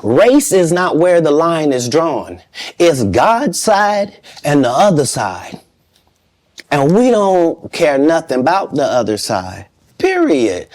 Race is not where the line is drawn. It's God's side and the other side. And we don't care nothing about the other side. Period.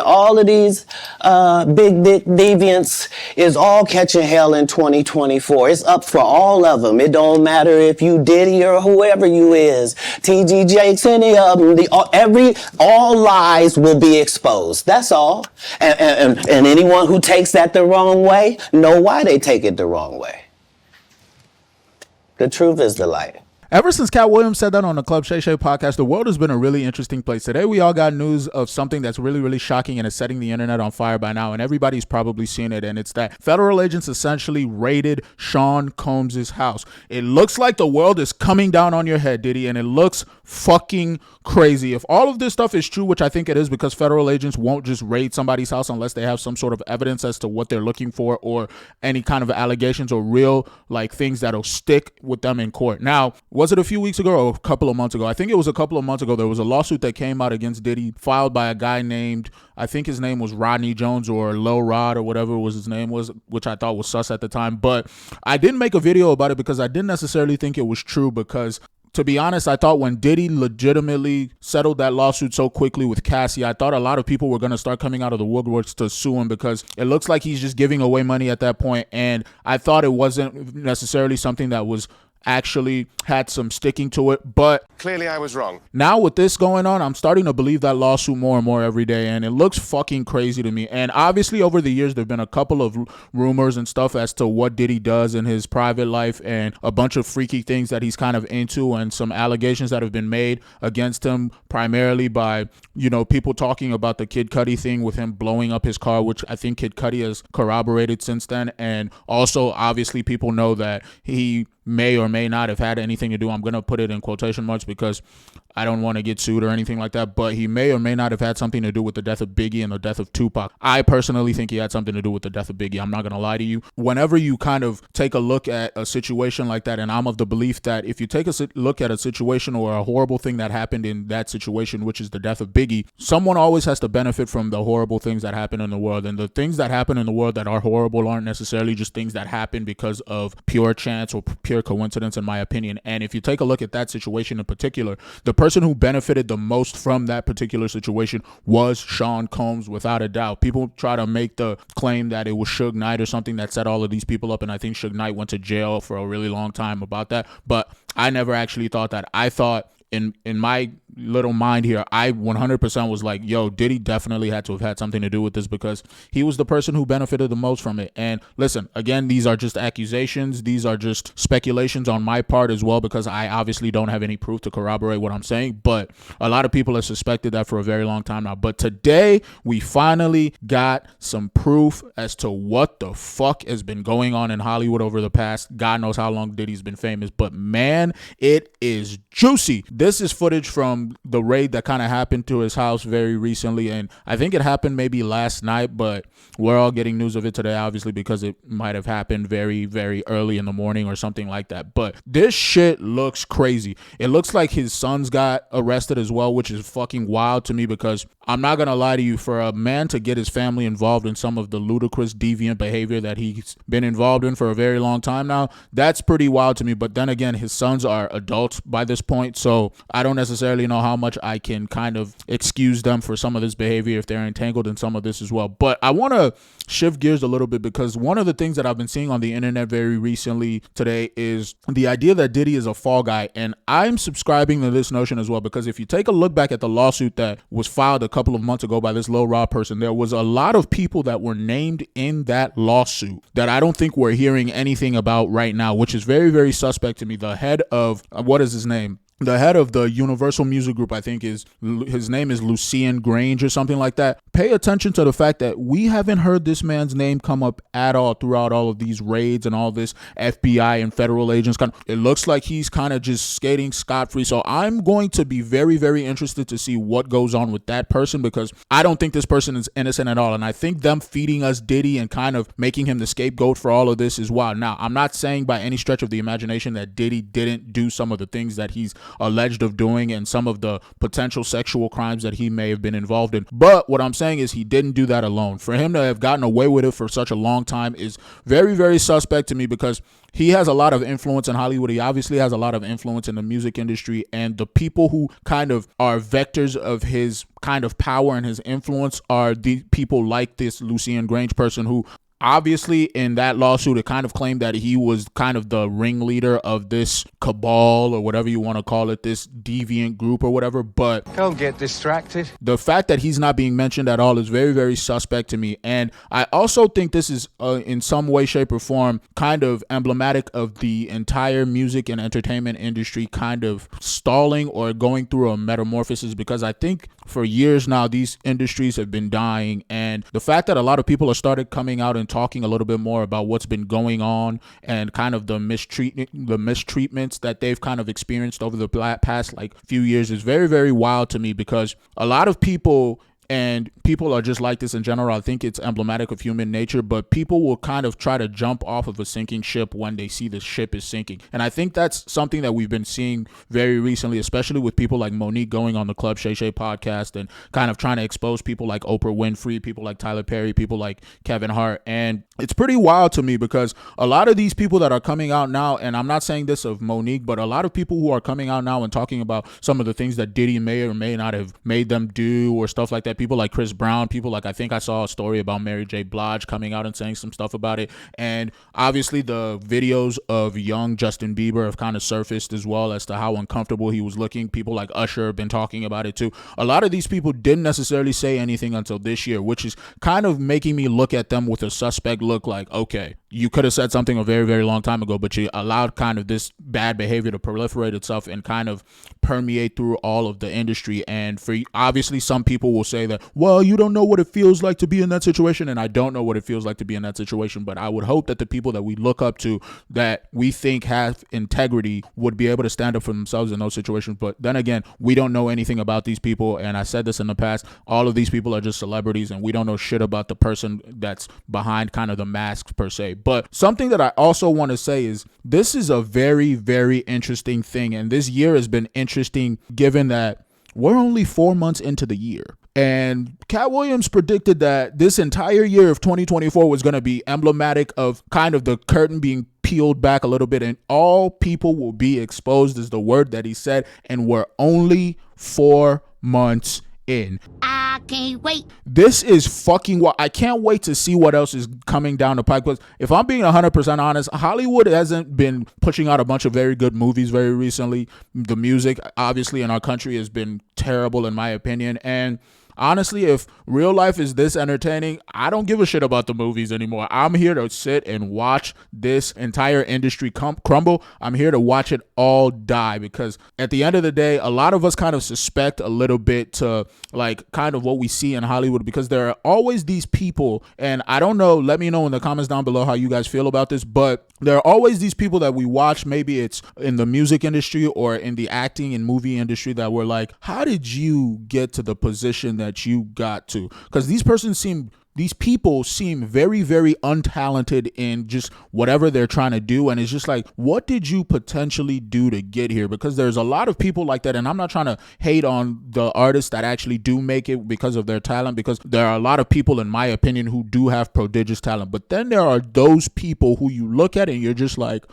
All of these big dick deviants is all catching hell in 2024. It's up for all of them. It don't matter if you Diddy or whoever you is. TG Jakes, any of them. All lies will be exposed. That's all. And anyone who takes that the wrong way, know why they take it the wrong way. The truth is the light. Ever since Katt Williams said that on the Club Shay Shay podcast, the world has been a really interesting place. Today, we all got news of something that's really, really shocking and is setting the internet on fire by now, and everybody's probably seen it, and it's that federal agents essentially raided Sean Combs' house. It looks like the world is coming down on your head, Diddy, and it looks fucking crazy. If all of this stuff is true, which I think it is, because federal agents won't just raid somebody's house unless they have some sort of evidence as to what they're looking for or any kind of allegations or real things that'll stick with them in court. Now, was it a few weeks ago or a couple of months ago? I think it was a couple of months ago. There was a lawsuit that came out against Diddy filed by a guy named, I think his name was Rodney Jones or Lil Rod or whatever his name was, which I thought was sus at the time. But I didn't make a video about it because I didn't necessarily think it was true, because to be honest, I thought when Diddy legitimately settled that lawsuit so quickly with Cassie, I thought a lot of people were going to start coming out of the woodworks to sue him, because it looks like he's just giving away money at that point. And I thought it wasn't necessarily something that was actually had some sticking to it, but clearly I was wrong. Now with this going on, I'm starting to believe that lawsuit more and more every day, and it looks fucking crazy to me. And obviously over the years there've been a couple of rumors and stuff as to what Diddy does in his private life and a bunch of freaky things that he's kind of into, and some allegations that have been made against him, primarily by, people talking about the Kid Cudi thing with him blowing up his car, which I think Kid Cudi has corroborated since then. And also obviously people know that he may or may not have had anything to do, I'm going to put it in quotation marks because I don't want to get sued or anything like that, but he may or may not have had something to do with the death of Biggie and the death of Tupac. I personally think he had something to do with the death of Biggie. I'm not going to lie to you. Whenever you kind of take a look at a situation like that, and I'm of the belief that if you take a look at a situation or a horrible thing that happened in that situation, which is the death of Biggie, someone always has to benefit from the horrible things that happen in the world. And the things that happen in the world that are horrible aren't necessarily just things that happen because of pure chance or pure coincidence, in my opinion. And if you take a look at that situation in particular, the person who benefited the most from that particular situation was Sean Combs, without a doubt. People try to make the claim that it was Suge Knight or something that set all of these people up, and I think Suge Knight went to jail for a really long time about that, but I never actually thought that. I thought in my little mind here, I 100% was like, yo, Diddy definitely had to have had something to do with this, because he was the person who benefited the most from it. And listen, again, these are just accusations. These are just speculations on my part as well, because I obviously don't have any proof to corroborate what I'm saying, but a lot of people have suspected that for a very long time now. But today we finally got some proof as to what the fuck has been going on in Hollywood over the past God knows how long Diddy's been famous. But man, it is juicy. This is footage from the raid that kind of happened to his house very recently, and I think it happened maybe last night, but we're all getting news of it today, obviously, because it might have happened very, very early in the morning or something like that. But this shit looks crazy. It looks like his sons got arrested as well, which is fucking wild to me, because I'm not gonna lie to you, for a man to get his family involved in some of the ludicrous, deviant behavior that he's been involved in for a very long time now, that's pretty wild to me. But then again, his sons are adults by this point, so I don't necessarily know how much I can kind of excuse them for some of this behavior if they're entangled in some of this as well. But I want to shift gears a little bit, because one of the things that I've been seeing on the internet very recently today is the idea that Diddy is a fall guy, and I'm subscribing to this notion as well, because if you take a look back at the lawsuit that was filed a couple of months ago by this Lil Rod person, there was a lot of people that were named in that lawsuit that I don't think we're hearing anything about right now, which is very, very suspect to me. The head of, what is his name? The head of the Universal Music Group, I think his name is Lucian Grange or something like that. Pay attention to the fact that we haven't heard this man's name come up at all throughout all of these raids and all this FBI and federal agents. It looks like he's kind of just skating scot-free. So I'm going to be very, very interested to see what goes on with that person, because I don't think this person is innocent at all. And I think them feeding us Diddy and kind of making him the scapegoat for all of this is wild. Now, I'm not saying by any stretch of the imagination that Diddy didn't do some of the things that he's alleged of doing and some of the potential sexual crimes that he may have been involved in. But what I'm saying is he didn't do that alone. For him to have gotten away with it for such a long time is very, very suspect to me, because he has a lot of influence in Hollywood. He obviously has a lot of influence in the music industry, and the people who kind of are vectors of his kind of power and his influence are the people like this Lucien Grange person, who obviously in that lawsuit it kind of claimed that he was kind of the ringleader of this cabal, or whatever you want to call it, this deviant group or whatever. But don't get distracted. The fact that he's not being mentioned at all is very, very suspect to me. And I also think this is in some way, shape, or form kind of emblematic of the entire music and entertainment industry kind of stalling or going through a metamorphosis, because I think for years now these industries have been dying, and the fact that a lot of people have started coming out and talking a little bit more about what's been going on and kind of the mistreatments that they've kind of experienced over the past like few years is very, very wild to me, because a lot of people, and people are just like this in general, I think it's emblematic of human nature, but people will kind of try to jump off of a sinking ship when they see the ship is sinking. And I think that's something that we've been seeing very recently, especially with people like Monique going on the Club Shay Shay podcast and kind of trying to expose people like Oprah Winfrey, people like Tyler Perry, people like Kevin Hart. And it's pretty wild to me, because a lot of these people that are coming out now, and I'm not saying this of Monique, but a lot of people who are coming out now and talking about some of the things that Diddy may or may not have made them do or stuff like that, people like Chris Brown, people like, I think I saw a story about Mary J. Blige coming out and saying some stuff about it. And obviously the videos of young Justin Bieber have kind of surfaced as well as to how uncomfortable he was looking. People like Usher have been talking about it too. A lot of these people didn't necessarily say anything until this year, which is kind of making me look at them with a suspect look, like, okay, you could have said something a very, very long time ago, but you allowed kind of this bad behavior to proliferate itself and kind of permeate through all of the industry. And for obviously some people will say that, well, you don't know what it feels like to be in that situation. And I don't know what it feels like to be in that situation, but I would hope that the people that we look up to, that we think have integrity, would be able to stand up for themselves in those situations. But then again, we don't know anything about these people. And I said this in the past, all of these people are just celebrities, and we don't know shit about the person that's behind kind of the masks per se. But something that I also want to say is this is a very, very interesting thing. And this year has been interesting given that we're only 4 months into the year. And Katt Williams predicted that this entire year of 2024 was going to be emblematic of kind of the curtain being peeled back a little bit, and all people will be exposed, is the word that he said. And we're only 4 months in. I can't wait. This is fucking what I can't wait to see what else is coming down the pipe. Because if I'm being 100% honest, Hollywood hasn't been pushing out a bunch of very good movies very recently. The music, obviously, in our country has been terrible, in my opinion. And honestly, if real life is this entertaining, I don't give a shit about the movies anymore. I'm here to sit and watch this entire industry crumble. I'm here to watch it all die, because at the end of the day, a lot of us kind of suspect a little bit to like kind of what we see in Hollywood, because there are always these people, and I don't know, let me know in the comments down below how you guys feel about this, but there are always these people that we watch, maybe it's in the music industry or in the acting and movie industry, that we're like, how did you get to the position that you got to? Because these people seem very, very untalented in just whatever they're trying to do. And it's just like, what did you potentially do to get here? Because there's a lot of people like that. And I'm not trying to hate on the artists that actually do make it because of their talent, because there are a lot of people, in my opinion, who do have prodigious talent. But then there are those people who you look at and you're just like,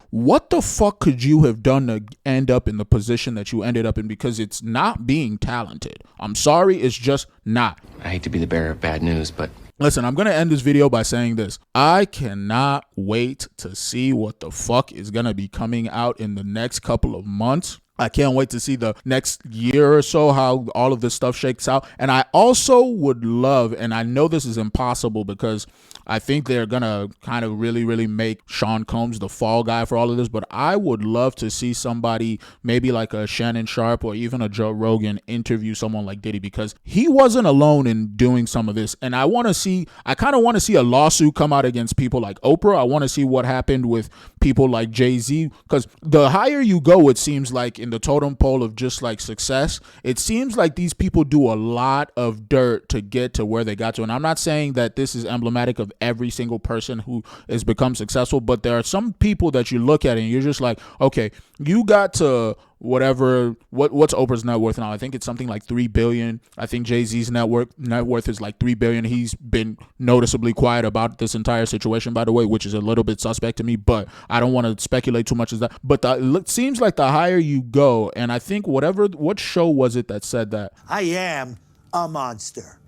what the fuck could you have done to end up in the position that you ended up in? Because it's not being talented. I'm sorry, it's just not. I hate to be the bearer of bad news, but listen, I'm going to end this video by saying this. I cannot wait to see what the fuck is going to be coming out in the next couple of months. I can't wait to see the next year or so how all of this stuff shakes out. And I also would love, and I know this is impossible because I think they're going to kind of really, really make Sean Combs the fall guy for all of this, but I would love to see somebody, maybe like a Shannon Sharp or even a Joe Rogan, interview someone like Diddy, because he wasn't alone in doing some of this. And I kind of want to see a lawsuit come out against people like Oprah. I want to see what happened with people like Jay-Z, because the higher you go, it seems like in the totem pole of just like success, it seems like these people do a lot of dirt to get to where they got to. And I'm not saying that this is emblematic of every single person who has become successful, but there are some people that you look at and you're just like, okay, you got to whatever, what's Oprah's net worth now? I think it's something like 3 billion. I think Jay-Z's net worth is like 3 billion. He's been noticeably quiet about this entire situation, by the way, which is a little bit suspect to me, but I don't want to speculate too much as that. But it seems like the higher you go, and I think what show was it that said that? I am a monster.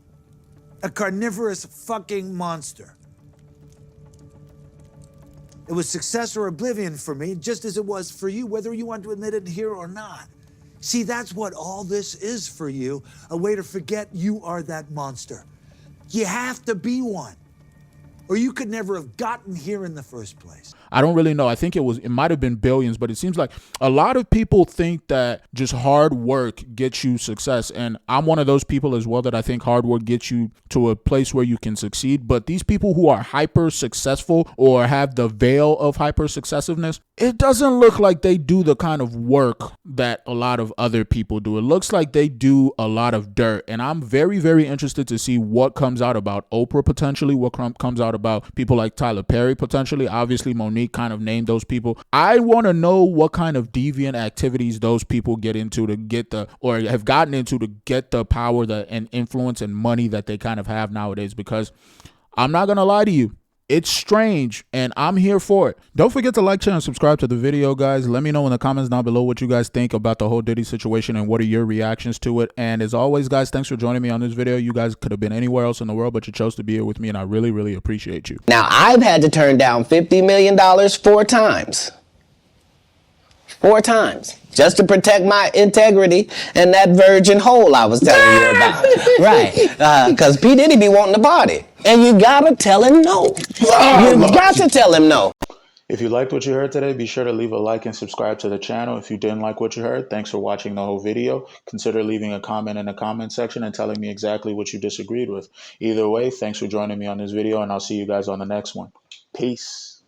A carnivorous fucking monster. It was success or oblivion for me, just as it was for you, whether you want to admit it here or not. See, that's what all this is for you, a way to forget you are that monster. You have to be one, or you could never have gotten here in the first place. I don't really know. I think it might have been billions, but it seems like a lot of people think that just hard work gets you success. And I'm one of those people as well that I think hard work gets you to a place where you can succeed. But these people who are hyper successful or have the veil of hyper successiveness, it doesn't look like they do the kind of work that a lot of other people do. It looks like they do a lot of dirt. And I'm very, very interested to see what comes out about Oprah potentially, what comes out about people like Tyler Perry potentially. Obviously, Monique kind of named those people. I want to know what kind of deviant activities those people get into to get or have gotten into to get the power and influence and money that they kind of have nowadays, because I'm not going to lie to you. It's strange, and I'm here for it. Don't forget to like, share, and subscribe to the video, guys. Let me know in the comments down below what you guys think about the whole Diddy situation and what are your reactions to it. And as always, guys, thanks for joining me on this video. You guys could have been anywhere else in the world, but you chose to be here with me, and I really, really appreciate you. Now, I've had to turn down $50 million 4 times. 4 times. Just to protect my integrity and that virgin hole I was telling you about. Right. Because P. Diddy be wanting to party. And you gotta tell him no. You got to tell him no. If you liked what you heard today, be sure to leave a like and subscribe to the channel. If you didn't like what you heard, thanks for watching the whole video. Consider leaving a comment in the comment section and telling me exactly what you disagreed with. Either way, thanks for joining me on this video, and I'll see you guys on the next one. Peace.